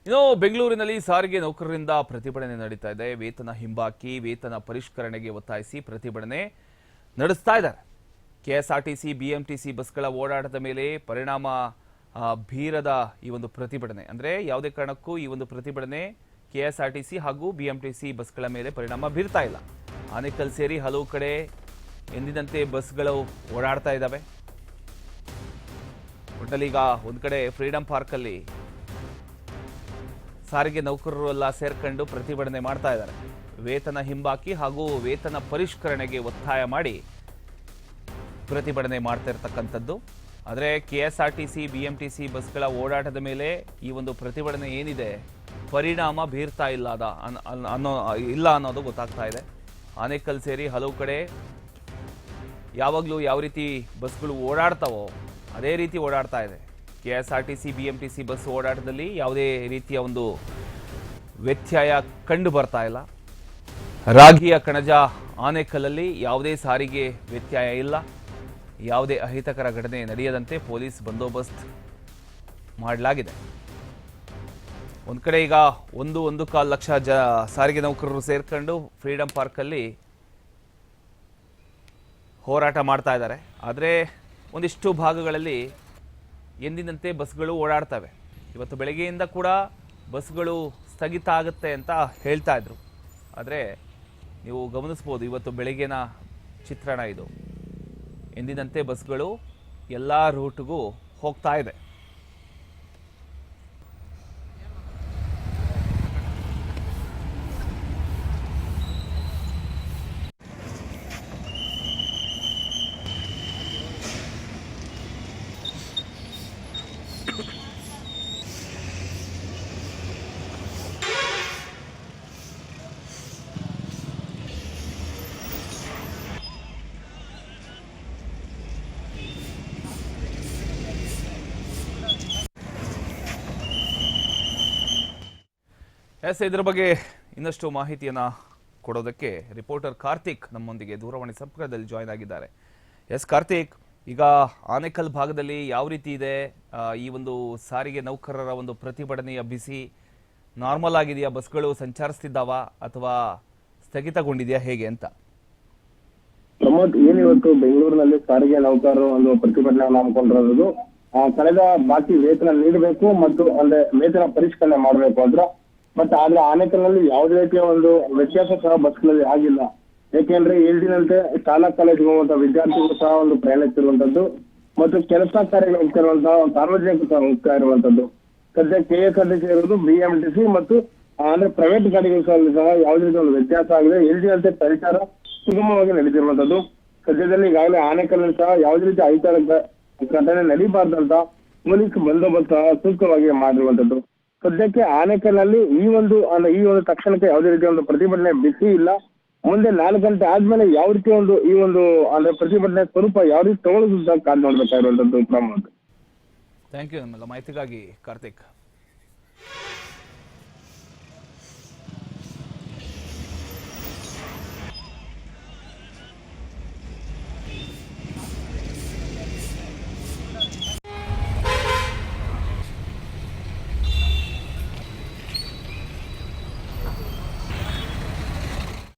ಇನ್ನು ಬೆಂಗಳೂರಿನಲ್ಲಿ ಸಾರಿಗೆ ನೌಕರರಿಂದ ಪ್ರತಿಭಟನೆ ನಡೀತಾ ಇದೆ. ವೇತನ ಹಿಂಬಾಕಿ, ವೇತನ ಪರಿಷ್ಕರಣೆಗೆ ಒತ್ತಾಯಿಸಿ ಪ್ರತಿಭಟನೆ ನಡೆಸ್ತಾ ಇದ್ದಾರೆ. ಕೆಎಸ್ಆರ್ಟಿಸಿ, ಬಿಎಂಟಿಸಿ ಬಸ್ಗಳ ಓಡಾಟದ ಮೇಲೆ ಪರಿಣಾಮ ಬೀರದ ಈ ಒಂದು ಪ್ರತಿಭಟನೆ, ಅಂದರೆ ಯಾವುದೇ ಕಾರಣಕ್ಕೂ ಈ ಒಂದು ಪ್ರತಿಭಟನೆ ಕೆಎಸ್ಆರ್ಟಿಸಿ ಹಾಗೂ ಬಿಎಂಟಿಸಿ ಬಸ್ಗಳ ಮೇಲೆ ಪರಿಣಾಮ ಬೀರ್ತಾ ಇಲ್ಲ. ಆನೇಕಲ್ ಸೇರಿ ಹಲವು ಕಡೆ ಎಂದಿನಂತೆ ಬಸ್ಗಳು ಓಡಾಡ್ತಾ ಇದ್ದಾವೆ. ಒಟ್ಟಲ್ಲೀಗ ಒಂದು ಕಡೆ ಫ್ರೀಡಂ ಪಾರ್ಕಲ್ಲಿ ಸಾರಿಗೆ ನೌಕರರು ಎಲ್ಲ ಸೇರ್ಕೊಂಡು ಪ್ರತಿಭಟನೆ ಮಾಡ್ತಾ ಇದ್ದಾರೆ. ವೇತನ ಹಿಂಬಾಕಿ ಹಾಗೂ ವೇತನ ಪರಿಷ್ಕರಣೆಗೆ ಒತ್ತಾಯ ಮಾಡಿ ಪ್ರತಿಭಟನೆ ಮಾಡ್ತಾ ಇರತಕ್ಕಂಥದ್ದು. ಆದರೆ ಕೆಎಸ್ಆರ್ಟಿಸಿ, ಬಿಎಂಟಿಸಿ ಬಸ್ಗಳ ಓಡಾಟದ ಮೇಲೆ ಈ ಒಂದು ಪ್ರತಿಭಟನೆ ಏನಿದೆ ಪರಿಣಾಮ ಬೀರ್ತಾ ಇಲ್ಲ ಅನ್ನೋದು ಗೊತ್ತಾಗ್ತಾ ಇದೆ. ಆನೇಕಲ್ ಸೇರಿ ಹಲವು ಕಡೆ ಯಾವಾಗಲೂ ಯಾವ ರೀತಿ ಬಸ್ಗಳು ಓಡಾಡ್ತಾವೋ ಅದೇ ರೀತಿ ಓಡಾಡ್ತಾ ಇದೆ. ಕೆಎಸ್ಆರ್ಟಿಸಿ, ಬಿಎಂಟಿಸಿ ಬಸ್ ಓಡಾಟದಲ್ಲಿ ಯಾವುದೇ ರೀತಿಯ ಒಂದು ವ್ಯತ್ಯಯ ಕಂಡು ಬರ್ತಾ ಇಲ್ಲ. ರಾಗಿಯ ಕಣಜ ಆನೇಕಲ್ಲಲ್ಲಿ ಯಾವುದೇ ಸಾರಿಗೆ ವ್ಯತ್ಯಯ ಇಲ್ಲ. ಯಾವುದೇ ಅಹಿತಕರ ಘಟನೆ ನಡೆಯದಂತೆ ಪೊಲೀಸ್ ಬಂದೋಬಸ್ತ್ ಮಾಡಲಾಗಿದೆ. ಒಂದು ಕಡೆ ಈಗ 1.25 ಲಕ್ಷ ಸಾರಿಗೆ ನೌಕರರು ಸೇರ್ಕೊಂಡು ಫ್ರೀಡಂ ಪಾರ್ಕಲ್ಲಿ ಹೋರಾಟ ಮಾಡ್ತಾ ಇದ್ದಾರೆ. ಆದರೆ ಒಂದಿಷ್ಟು ಭಾಗಗಳಲ್ಲಿ ಎಂದಿನಂತೆ ಬಸ್ಗಳು ಓಡಾಡ್ತವೆ. ಇವತ್ತು ಬೆಳಗ್ಗೆಯಿಂದ ಕೂಡ ಬಸ್ಗಳು ಸ್ಥಗಿತ ಆಗುತ್ತೆ ಅಂತ ಹೇಳ್ತಾ ಇದ್ರು. ಆದರೆ ನೀವು ಗಮನಿಸ್ಬೋದು, ಇವತ್ತು ಬೆಳಗ್ಗೆನ ಚಿತ್ರಣ ಇದು. ಎಂದಿನಂತೆ ಬಸ್ಗಳು ಎಲ್ಲ ರೂಟ್ಗೂ ಹೋಗ್ತಾ ಇದೆ. ಇದರ ಬಗ್ಗೆ ಇನ್ನಷ್ಟು ಮಾಹಿತಿಯನ್ನು ಕೊಡೋದಕ್ಕೆ ರಿಪೋರ್ಟರ್ ಕಾರ್ತಿಕ್ ನಮ್ಮೊಂದಿಗೆ ದೂರವಾಣಿ ಸಂಪರ್ಕದಲ್ಲಿ ಜಾಯ್ನ್ ಆಗಿದ್ದಾರೆ. ಕಾರ್ತಿಕ್, ಈಗ ಆನೇಕಲ್ ಭಾಗದಲ್ಲಿ ಯಾವ ರೀತಿ ಇದೆ ಈ ಒಂದು ಸಾರಿಗೆ ನೌಕರರ ಒಂದು ಪ್ರತಿಭಟನೆಯ ಬಿಸಿ? ನಾರ್ಮಲ್ ಆಗಿದೆಯಾ? ಬಸ್ಗಳು ಸಂಚರಿಸ್ತಿದ್ದಾವ ಅಥವಾ ಸ್ಥಗಿತಗೊಂಡಿದೆಯಾ, ಹೇಗೆ ಅಂತ? ಪ್ರಮೋದ್, ಏನಿವತ್ತು ಬೆಂಗಳೂರಿನಲ್ಲಿ ಸಾರಿಗೆ ನೌಕರರು ಒಂದು ಪ್ರತಿಭಟನೆ ಹಮ್ಮಿಕೊಂಡಿರೋದು ಕಳೆದ ಬಾಕಿ ವೇತನ ನೀಡಬೇಕು ಮತ್ತು ಅಂದ್ರೆ ವೇತನ ಪರಿಷ್ಕರಣೆ ಮಾಡಬೇಕು ಅಂತ. ಬಟ್ ಆದ್ರೆ ಆನೇಕಲ್ನಲ್ಲಿ ಯಾವುದೇ ರೀತಿಯ ಒಂದು ವ್ಯತ್ಯಾಸ ಸಹ ಬಸ್ಗಳಲ್ಲಿ ಆಗಿಲ್ಲ. ಯಾಕೆಂದ್ರೆ ಹೇಳಿದಂತೆ ಶಾಲಾ ಕಾಲೇಜಿಗೆ ಹೋಗುವಂತಹ ವಿದ್ಯಾರ್ಥಿಗಳು ಸಹ ಒಂದು ಪ್ರಯಾಣಿಸಿರುವಂತದ್ದು ಮತ್ತು ಕೆಲಸ ಕಾರ್ಯಗಳು ಹೋಗ್ತಿರುವಂತಹ ಸಾರ್ವಜನಿಕರು ಸಹ ಹೋಗ್ತಾ ಇರುವಂತದ್ದು. ಸದ್ಯ ಕೆಎಸ್ಆರ್ಟಿಸಿ ಇರುವುದು, ಬಿಎಂಟಿಸಿ ಮತ್ತು ಅಂದ್ರೆ ಪ್ರೈವೇಟ್ ಗಾಡಿಗಳು ಸಹ ಯಾವುದೇ ರೀತಿಯ ಒಂದು ವ್ಯತ್ಯಾಸ ಆಗಿದೆ. ಹೇಳಿದಂತೆ ಸಂಚಾರ ಸುಗಮವಾಗಿ ನಡೆದಿರುವಂತದ್ದು. ಸದ್ಯದಲ್ಲಿ ಈಗಾಗಲೇ ಆನೇಕಲ್ನಲ್ಲಿ ಸಹ ಯಾವುದೇ ರೀತಿ ಅಹಿತಕರ ಘಟನೆ ನಡೀಬಾರ್ದಂತ ಪೊಲೀಸ್ ಬಂದೋಬಸ್ತ್ ಸಹ ಸೂಕ್ತವಾಗಿ ಮಾಡಿರುವಂತದ್ದು. ಸದ್ಯಕ್ಕೆ ಆನೇಕಲ್ನಲ್ಲಿ ಈ ಒಂದು ತಕ್ಷಣಕ್ಕೆ ಯಾವುದೇ ರೀತಿಯ ಒಂದು ಪ್ರತಿಭಟನೆ ಬಿಸಿ ಇಲ್ಲ. ಮುಂದೆ 4 ಗಂಟೆ ಆದ್ಮೇಲೆ ಯಾವ ರೀತಿ ಈ ಒಂದು ಅಂದ್ರೆ ಪ್ರತಿಭಟನೆ ಸ್ವರೂಪ ಯಾವ ರೀತಿ ತಗೊಳ್ಳೋದು ಕಾದು ನೋಡ್ಬೇಕಾಗಿರುವಂತದ್ದು. ಪ್ರಮೋದ್, ಥ್ಯಾಂಕ್ ಯು ನಮ್ಮೆಲ್ಲ ಮಾಹಿತಿಗಾಗಿ ಕಾರ್ತಿಕ್.